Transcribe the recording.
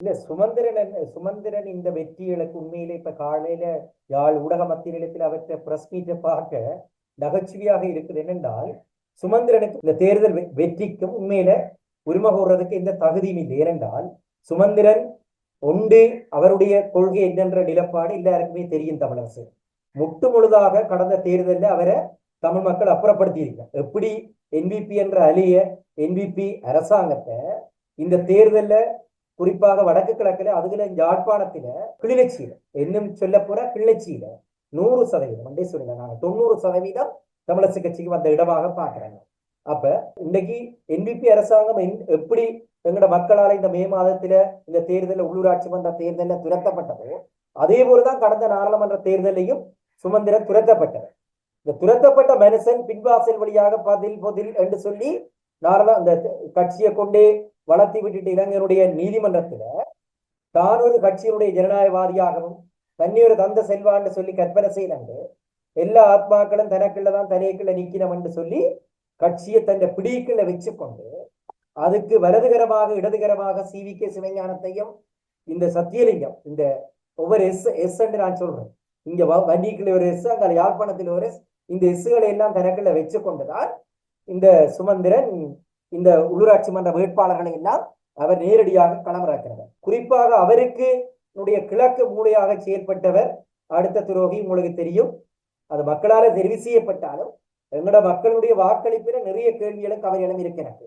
இல்ல சுமந்திரன் இந்த வெற்றிகளுக்கு உண்மையிலே இப்ப காலையில யாழ் ஊடக மத்திய நிலையத்தில் அவற்றை பிரஸ் மீட்டை பார்க்க நகைச்சுவையாக இருக்குது. என்னென்றால் சுமந்திரனுக்கு இந்த தேர்தல் வெற்றிக்கும் உண்மையில உரிமை கோர்றதுக்கு எந்த தகுதியும் இல்லை. ஏனென்றால் சுமந்திரன் ஒன்று அவருடைய கொள்கை என்னென்ற நிலப்பாடு எல்லாருக்குமே தெரியும். தமிழரசு முட்டு முழுதாக கடந்த தேர்தலில் அவரை தமிழ் மக்கள் அப்புறப்படுத்தி இருக்காங்க. எப்படி என்பிபி என்ற அலிய என்பிபி அரசாங்கத்தை இந்த தேர்தலில் குறிப்பாக வடக்கு கிழக்கில் அதுல யாழ்ப்பாணத்தில கிளிநொச்சியில இன்னும் சொல்ல போற கிளிநொச்சியில 100% மண்டே சொல்லுங்க, நாங்க 90% தமிழரசு கட்சிக்கு வந்த இடமாக பாக்குறாங்க. அப்ப இன்னைக்கு என்பிபி அரசாங்கம் எப்படி எங்கட மக்களால் இந்த மே மாதத்துல இந்த தேர்தலில் உள்ளூராட்சி மன்ற தேர்தலில் துரத்தப்பட்டதோ அதே போலதான் கடந்த நாடாளுமன்ற தேர்தலையும் சுமந்திரன் துரத்தப்பட்டவர். இந்த துரத்தப்பட்ட மனுஷன் பின்வாசல் வழியாக பதில் என்று சொல்லி அந்த கட்சியை கொண்டே வளர்த்தி விட்டுட்டு இளைஞருடைய நீதிமன்றத்துல தான் ஒரு கட்சியினுடைய ஜனநாயகவாதியாகவும் தண்ணி ஒரு தந்த செல்வான்னு சொல்லி கற்பனை செய்தாங்க. எல்லா ஆத்மாக்களும் தனக்குள்ளதான் தனியக்குள்ள நிக்கணும் என்று சொல்லி கட்சியை தன்னை பிடிக்குள்ள வச்சு கொண்டு அதுக்கு வலதுகரமாக இடதுகரமாக CVK சிவஞானத்தையும் இந்த சத்தியலிங்கம் இந்த ஒவ்வொரு எஸ் என்று நான் சொல்றேன். இங்க வண்டிக்குள்ள ஒரு எஸ், அங்க யாழ்ப்பாணத்தில் ஒரு எஸ், இந்த எஸ்களை எல்லாம் தனக்குள்ள வச்சு கொண்டுதான் இந்த சுமந்திரன் இந்த உள்ளூராட்சி மன்ற வேட்பாளர்களை எல்லாம் அவர் நேரடியாக களமிறக்கிறார். குறிப்பாக அவருக்கு கிழக்கு மூலையாக செயற்பட்டவர் அடுத்த துரோகி உங்களுக்கு தெரியும். அது மக்களால் தெரிவு செய்யப்பட்டாலும் எங்களோட மக்களுடைய வாக்களிப்பில நிறைய கேள்விகளுக்கு அவர் இடம் இருக்கிறது.